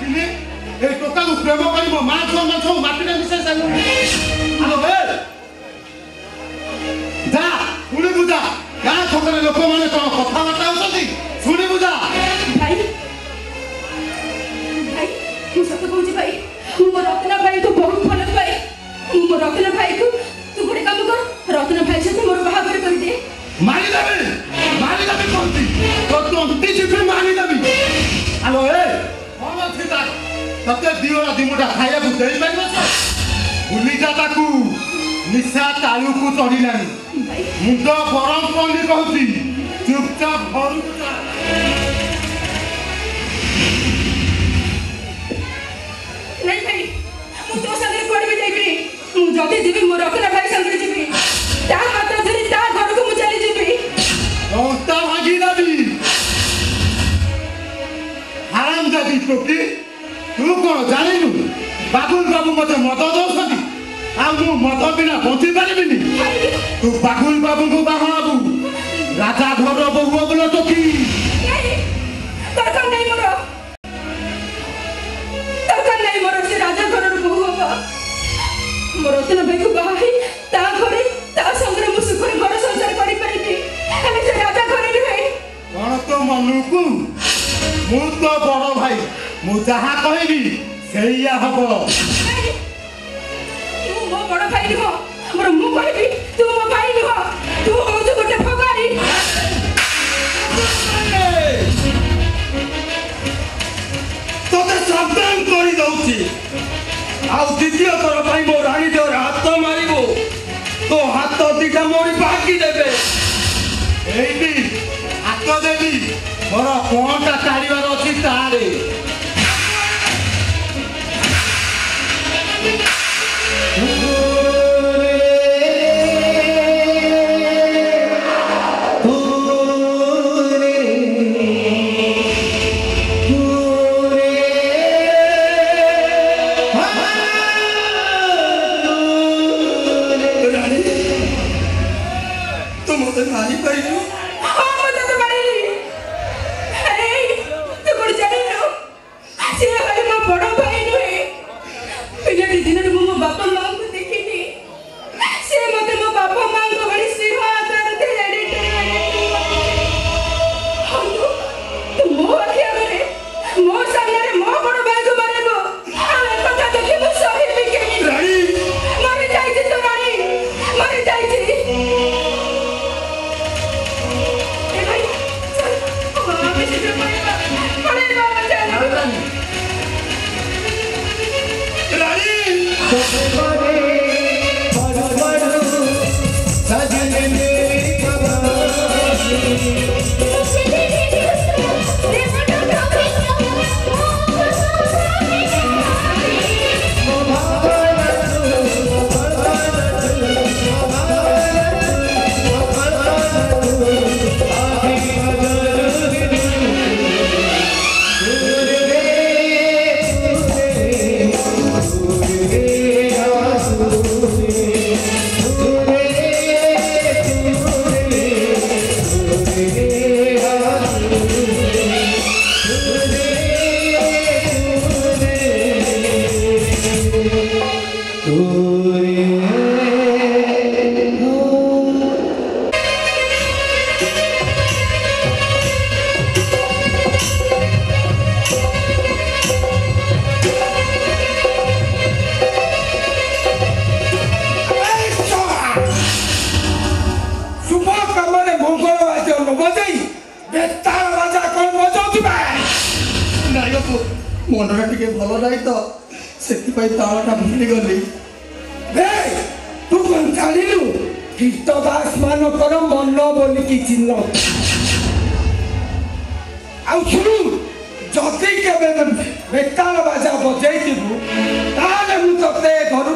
Speaker 2: ଦେଖିଲି এই ଟୋକାକୁ ପ୍ରେମ କରି ମୋ ମା ଛୁଆ ମାନେ ସବୁ ମାଟିରେ ମିଶାଇ ସାରିଲୁଣି। ଆଲୋ ବେ ଯା ଶୁଣିବୁ ଯା ଗାଁ ଛକରେ ଲୋକମାନେ କଣ କଥାବାର୍ତ୍ତା ହଉଛନ୍ତି ଶୁଣିବୁ ଯା।
Speaker 3: ଭାଇ ଭାଇ ମୁଁ ସତ କହୁଛି ଭାଇ ମୁଁ ମୋ ରତ୍ନା ଭାଇକୁ ବହୁତ ଭଲ ପାଏ। ମୁଁ ମୋ ରତ୍ନା ଭାଇକୁ ତୁ ଗୋଟେ କାମ କର ରତ୍ନା ଭାଇ ସହିତ ମୋର ବାହାଘର କରିଦେ।
Speaker 2: ମାରିଦେବି କହୁଛି ତୋ ତଣ୍ଟି ଚିପି ମାରିଦେବି। ଆଲୋ ଏ କଣ ଅଛି ତାର ତତେ ଦିଓଳା ଦିମୁଟା ଖାଇବାକୁ ଦେଇପାରିବ ତ ଭୁଲିଯା ତାକୁ ନିଶା ତାଳୁକୁ ଚଢିଲାଣି ମୁଣ୍ଡ ଗରମ ପଡି କହୁଛି ଚୁପଚାପ ଘରକୁ ଯା।
Speaker 3: ନାଇଁ ଭାଇ ମୁଁ ତୋ ସାଙ୍ଗରେ କୁଆଡ଼େ ବି ଯାଇବିନି। ମୁଁ ଯଦି ଯିବି ମୋ ରତ୍ନା ଭାଇ ସାଙ୍ଗରେ ଯିବି ତା ହାତ ଧରି ତା ଘରକୁ ମୁଁ ଚାଲିଯିବି।
Speaker 2: ଅଣ୍ଟା ଭାଙ୍ଗିଦେବି ହାରାମ ଜାତି ଟୋକି ତୁ କଣ ଜାଣିନୁ ବାବୁଲ ବାବୁ ମତେ ମଦ ଦଉଛନ୍ତି ଆଉ ମୁଁ ମଦ ବିନା ବଞ୍ଚି ପାରିବିନି। ତୁ ବାବୁଲ ବାବୁଙ୍କୁ ବାହା ହବୁ ରାଜା ଘର ବୋହୁ ବୋଲ ଟୋକି।
Speaker 3: ଦରକାର ନାହିଁ ମୋର ଦରକାର ନାହିଁ ମୋର ସେ ରାଜା ଘରର ବୋହୁ ହବ। ମୋ ରତ୍ନା ଭାଇକୁ ବାହା ହେଇ ତା ଘରେ ତା ସାଙ୍ଗରେ ମୁଁ ସୁଖରେ ଘର ସଂସାର କରିପାରିବି ହେଲେ ସେ ରାଜା ଘରେ ନୁହେଁ।
Speaker 2: କଣ ତୋ ମନକୁ ମୁଁ ତ ବଡ ଭାଇ ମୁଁ ଯାହା କହିବି ସେଇଆ ହବ।
Speaker 3: ତୁ ମୋ ବଡ ଭାଇ ନୁହ ମୋର ମୁଁ କହିବି ତୁ ମୋ ଭାଇ ନୁହ ତୁ ହଉଛୁ ଗୋଟେ ଭଗାରୀ।
Speaker 4: ତତେ ସାବଧାନ କରି ଦଉଛି ଆଉ ଦ୍ୱିତୀୟ ଥର ପାଇଁ ମୋ ରାଣୀ ଦେହରେ ହାତ ମାରିବୁ ତୋ ହାତ ଦିଟା ମୋରି ଭାଙ୍ଗି ଦେବେ।
Speaker 2: ଏଇଠି ହାତ ଦେବି ମୋର କଣଟା କାଢିବାର ଅଛି ତାରେ।
Speaker 4: ତୁ ମତେ ମାରିପାରିବୁ
Speaker 3: ହଁ ମୁଁ ତତେ ମାରିଲି। ଆରେ ତୁ କଣ ଜାଣିନୁ ସେ ଭାଇ ମୋ ବଡ ଭାଇ ନୁହେଁ। ପିଲାଟି ଦିନରେ ମୁଁ ମୋ ବାପା ମାଙ୍କୁ ଦେଖିନି ସେ ମତେ ମୋ ବାପା ମାଙ୍କ ଭଳି ସ୍ନେହ ଆଦର ଦେଲେଣି। ତୁ ମୋ ଆଖି ଆଗରେ ମୋ ସାମ୍ନାରେ ମୋ ବଡ ଭାଇକୁ ମାରିବୁ ଆଉ ଏ କଥା ଦେଖି ମୁଁ ସହିବି କେମିତି?
Speaker 4: ରାଣୀ
Speaker 3: ମରିଯାଇଛି ତୋ ରାଣୀ ମରିଯାଇଛି।
Speaker 4: ମନଟା ଟିକେ ଭଲ ନାହିଁ ତ ସେଥିପାଇଁ ତାଳଟା ଭୁଲିଗଲି।
Speaker 6: ତୁ କଣ ଜାଣିଲୁ କୀର୍ତ୍ତ ଦାସ ମାନଙ୍କର ମନ ବୋଲିକି ଚିହ୍ନ। ଆଉ ଶୁଣୁ ଯଦି କେବେ ବେତାଳ ବାଜା ବଜେଇଥିବୁ ତାହେଲେ ମୁଁ ତତେ ଘରୁ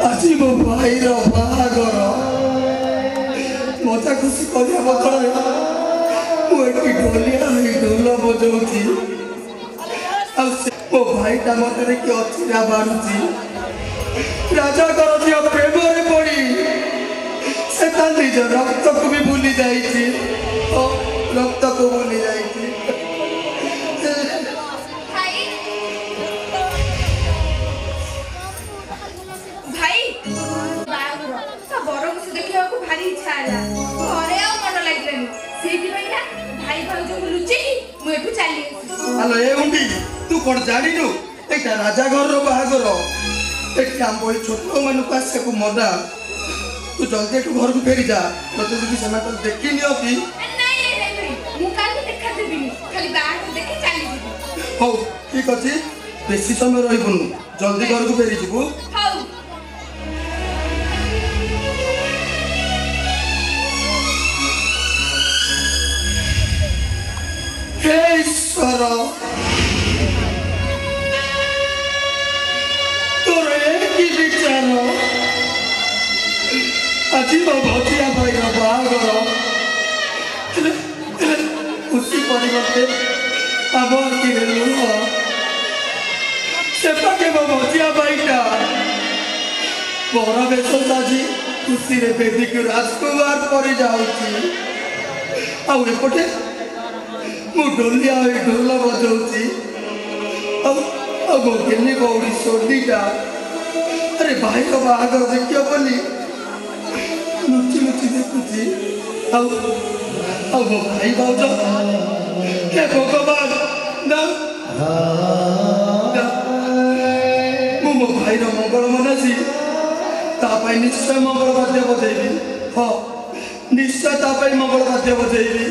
Speaker 4: ଆଜି ମୋ ଭାଇର ବାହାଘର ମଜା ଖୁସି କରିବା ବଦଳରେ ମୁଁ ଏଠି ଢୋଲିଆ ହେଇ ଢୋଲ ବଜଉଛି ଆଉ ମୋ ଭାଇଟା ମତେ ଦେଖି ଅଚିରା ବାରୁଛି।
Speaker 6: ରାଜାଙ୍କର ଝିଅ ପ୍ରେମରେ ପଡ଼ି ସେ ତା ନିଜ ରକ୍ତକୁ ବି ଭୁଲି ଯାଇଛି। ରକ୍ତକୁ ଭୁଲି ଯାଇଛି।
Speaker 5: ଭାଇ ଭାଇ ବାହାଘର ତା ବରକୁ ଦେଖିବାକୁ ଭାରି ଇଚ୍ଛା ହେଲା। ଘରେ ଆଉ ମନ ଲାଗିଲାନି। ସେଇଥିପାଇଁ ନା ଭାଇ ଭାଉଜଙ୍କୁ ଲୁଚେଇକି ମୁଁ ଏଠୁ ଚାଲି ଆସିଲି।
Speaker 6: ଆଲୋ ଏ ହୁଣ୍ଡି ତୁ କ'ଣ ଜାଣିନୁ ଏଇଟା ରାଜା ଘରର ବାହାଘର। ଏଠି ଆମ ଏଇ ଛୋଟ ମାନଙ୍କୁ ଆସିବାକୁ ମନା। ତୁ ଜଲ୍ଦି ଏଠୁ ଘରକୁ ଫେରି ଯା। ତତେ ଯଦି ସେମାନେ ଦେଖି ନିଅନ୍ତି।
Speaker 5: ନାଇଁ ମୁଁ କାହାକୁ ଦେଖା ଦେବିନି। ଖାଲି ବାହାଘର ଦେଖି ଚାଲିଯିବି।
Speaker 6: ହଉ ଠିକ ଅଛି ବେଶୀ ସମୟ ରହିବୁନୁ। ଜଲ୍ଦି ଘରକୁ ଫେରିଯିବୁ।
Speaker 5: ହଉ
Speaker 6: हे ईश्वर तोर एक विचार आज मो भजिया भाई बाहागर खुशी परिवर्ते आम आखिरे लुह सेपाके मो भजिया भाईटा बर बेश साजी खुशी बेदी राजकुमार पर जाऊँगी आउटे मु ढोलिया ढोल बजाऊँगी मो गेली बौड़ी सोडीटा अरे भाई को बाहागर देखियो बोली लुचि लुचि देखुची मो भाई भाउज हे भगवान ना मु मो भाई मंगल मनासी तापाई निश्चय मंगल वाद्य बजेबी। हाँ निश्चय तापाई मंगल वाद्य बजेबी।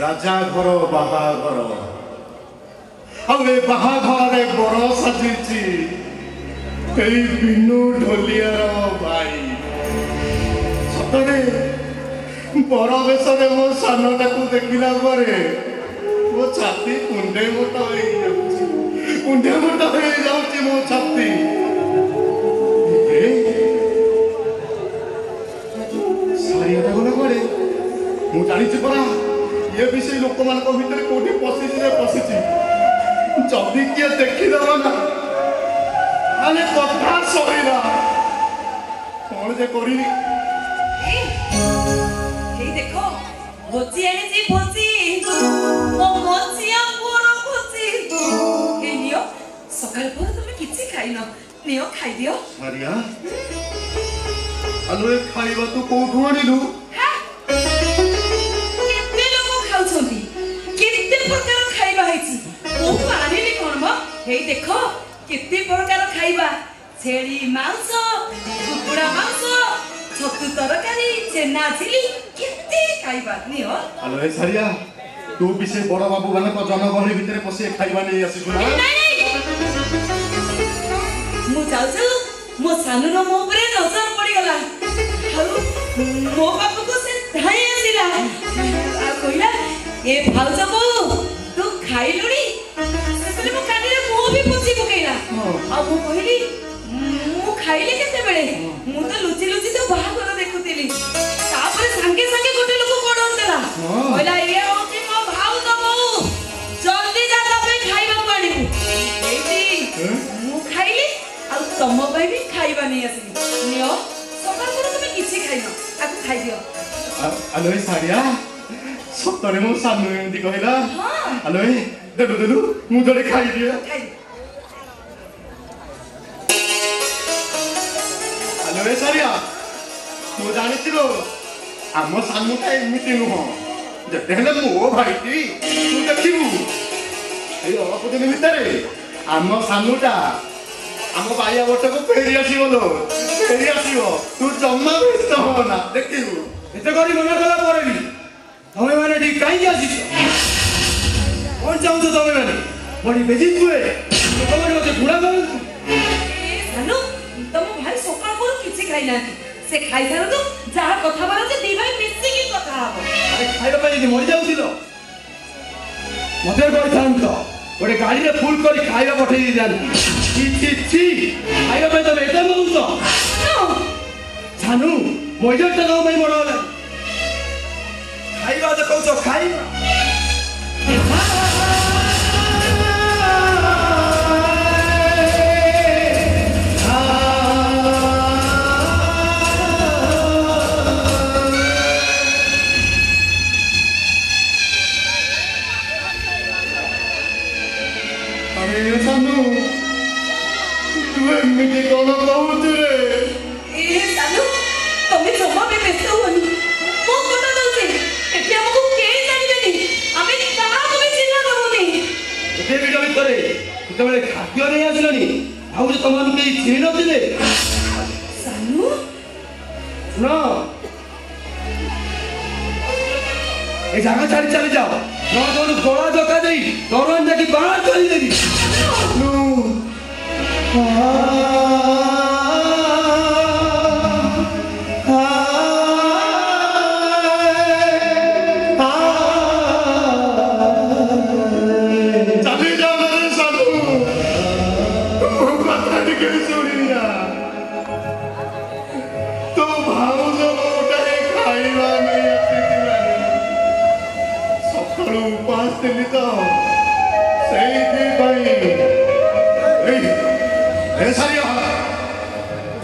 Speaker 2: राजा घर बाहाघर बाहाघर बर साजी बिनु ढोलियार भाई सतरे बर बेश मो सानटा को देखला मो छाती कुंडे मोटा हो जाऊँगी मो छाती सारिया गला कड़े मु जानी परा ये विषय लोक मान भर कौटी पशि जदि किए देखीद ना कथा सहीला कौन जे करी
Speaker 3: देखो भोजी आनी भोजी मो मचिया पुअर भोजी हे नियो सकाळ पर तुम किछि खाइनो नियो खाइ दियो
Speaker 2: मारिया आलो ए खाइबा तू कोठु आनिलु
Speaker 3: केते लोग खाउछंती केते प्रकार खाइबा हैछि कोठु आनिली कोन म हे देखो केते प्रकार खाइबा छेली मांस कुकुड़ा मांस छतु तरकारी चेना चिली केते खाइबा नियो
Speaker 2: आलो ए सारिया तू भी से बड़ बाबू माने को जनगहली भितरे पसी खाइबा नै आसी सुना
Speaker 3: मु चाउछु मो सानु रो मो परे नजर पड़ी गला हाउ मो बापू को से धाई आसिला आ कहिला ए भाउज बो तू खाइलुनी सेले मो कानी रे मो भी पुछि पकेला आ मु कहिली मु खाइले केते बेले मु तो लुचि लुचि तो बाहागर देखुतिली तापर संगे संगे गोटे लोक कोडर देला कहला ए होची मो भाउज बो जल्दी जा तबे खाइबा पानिबु एती मु खाइली आ तम भाई भी खाइबा नहीं आसी नियो सकाळ पर तुम किछि खाइनो आकु खाइ दियो
Speaker 2: आलो ए सारिया सतरे मो सानु एंदी कहला
Speaker 3: हां
Speaker 2: आलो ए देलु मु जड़े खाइ दिए
Speaker 3: खाइ
Speaker 2: आलो ए सारिया मु जानि छिलो आम सानुटा एमिति नुह जते हेले मो भाईटी तू देखिबु ए अलप दिन भितरे आम सानुटा ଆମ ବାଇଆ ବର୍ଷକୁ ଫେରି ଆସିବ ଲୋ ଫେରି ଆସିବ ତୁ ଜମା ବ୍ୟସ୍ତ ହବ ନା ଦେଖିବୁ।
Speaker 4: ଏତେ କରି ମନା କଲା ପରେ ବି ତମେ ମାନେ ଏଠି କାହିଁକି ଆସିଛ? କଣ ଚାହୁଁଛ ତମେ ମାନେ? ବଡି ବେଜି ହୁଏ ଲୋକମାନେ ମତେ ବୁଢା କରନ୍ତୁ।
Speaker 3: ସାନୁ ତମ ଭାଇ ସକାଳ କରୁ କିଛି ଖାଇନାହାନ୍ତି। ସେ ଖାଇସାରନ୍ତୁ ଯାହା କଥା ବାରନ୍ତି ଦି ଭାଇ ମିଶିକି କଥା ହବ।
Speaker 4: ଆରେ ଖାଇବା ପାଇଁ ଯଦି ମରିଯାଉଥିଲ ମତେ କହିଥାନ୍ତ ଗୋଟେ ଗାଡିରେ ଫୁଲ କରି ଖାଇବା ପଠେଇ ଦେଇଥାନ୍ତି। ଖାଇବା ପାଇଁ ତମେ ଏତେ ମରୁଛ? ଜାନୁ ମଇଦାଟା ତମ ପାଇଁ ବଡ ହେଲା। ଖାଇବା ଦେଖାଉଛ ଖାଇବା।
Speaker 2: ସାନୁ ତୁ ଏମିତି କଣ କହୁଛୁ ରେ?
Speaker 3: ସାନୁ ତମେ ଜମା ବି ବ୍ୟସ୍ତ ହୁଅନି। ମୁଁ କଥା ଦଉଛି ଏଠି ଆମକୁ କେହି ଜାଣିବେନି। ଆମେ କାହାକୁ ବି ଚିହ୍ନା ଦବୁନି।
Speaker 4: ଏତେ ଭିଡ଼ ଭିତରେ ଯେତେବେଳେ ଖାଦ୍ୟ ନେଇ ଆସିଲଣି ଭାବୁଛ ତମମାନଙ୍କୁ କେହି ଚିହ୍ନି ନଥିଲେ?
Speaker 3: ସାନୁ
Speaker 4: ଶୁଣ এই জায়গা ছাড়ি চালে যাও তোমার গলা জকা দেই দরওয়ান নাকি বাহার করে দেবি।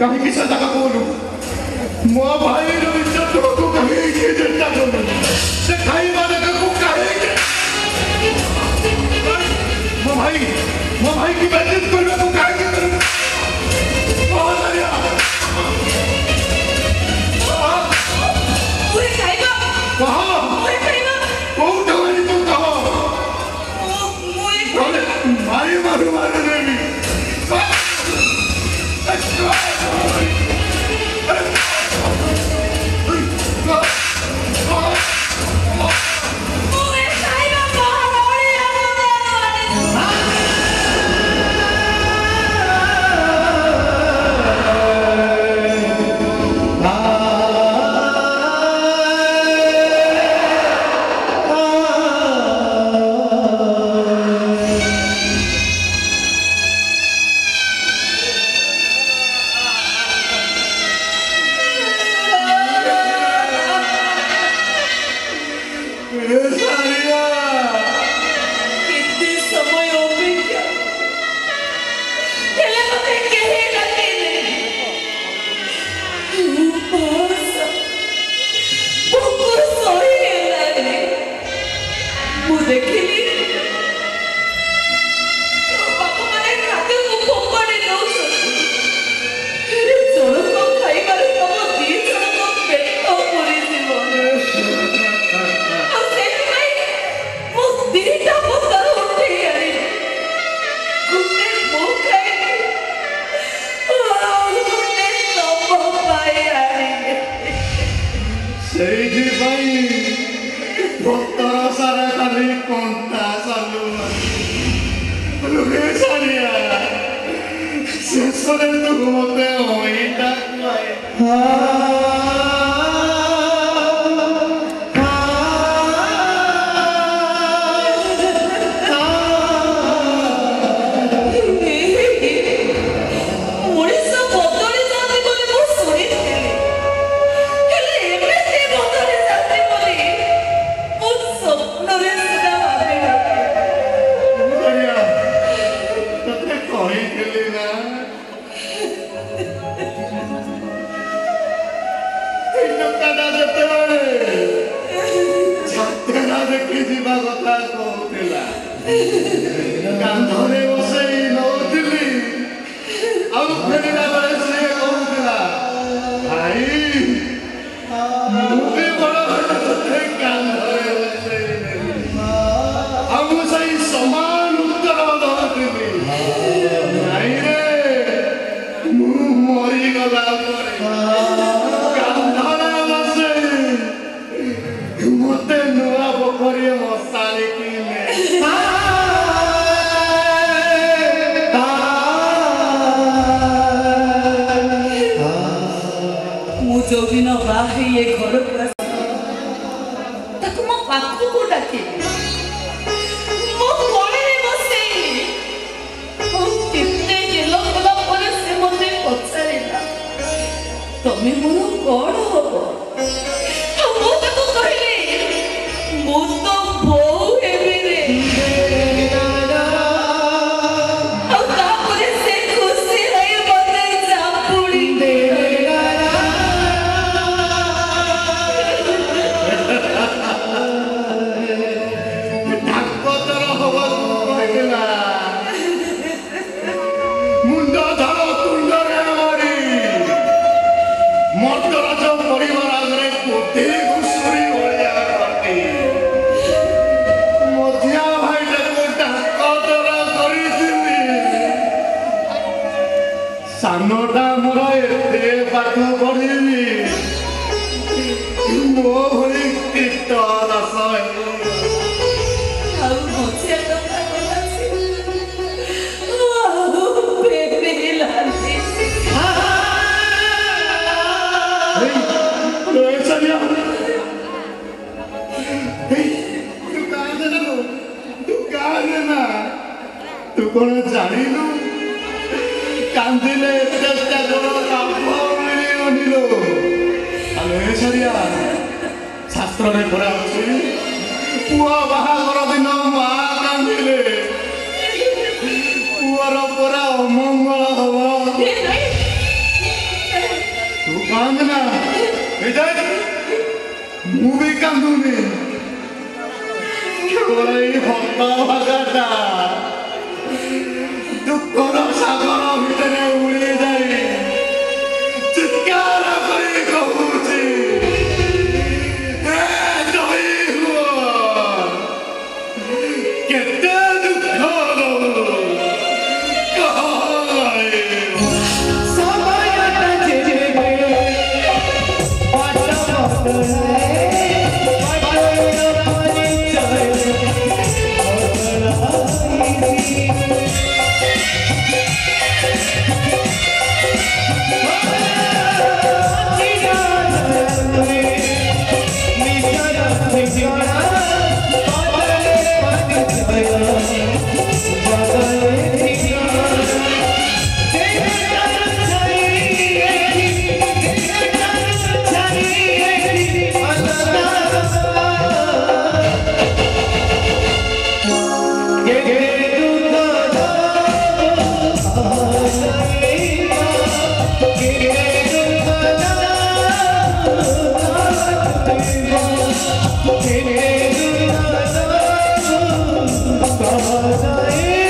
Speaker 2: कहीं से जगह बोलू मो भाई रो इज्जत को कहीं के चिंता करू से खाई वाले को कहेंगे मो भाई की बेइज्जत करने को कहेंगे बहुत बढ़िया
Speaker 3: पूरे खाइबा
Speaker 2: कहां
Speaker 3: पूरे खाइबा
Speaker 2: कौन दवाई तुम कहो
Speaker 3: मोए
Speaker 2: मारे देवी
Speaker 3: जो दिन बाहे ये घर को ताको मो पाखु को डाके मो कोणे में बसे ओ कितने गेलो गला पर से मते पछारेला तमे मोर कोण हो मो ताको कहले मो तो बो हेबे रे
Speaker 2: सानोटा मोर एते पाठ पढ़िली मो भली कीट रस
Speaker 3: ଆଉ ମଝିଆ ଟଙ୍କା ଗଲାଛି ଆଉ ବେବି ଲାନ୍ତି
Speaker 2: तू कौन जानिलु कांदिले चेष्टा कर लाभ मिलिबनी लो आलो ए सरिया शास्त्र रे पढ़ा अछि पुआ बाहागर दिन मा कांदिले पुआर परा अमंगल हवा तू कांदना ए जाय मु भी कांदुनी कोई हत्ता भागाटा दुखर सागर भितरे उड़ी जाए चित्कार करी कहूची केते दुख
Speaker 7: Bye.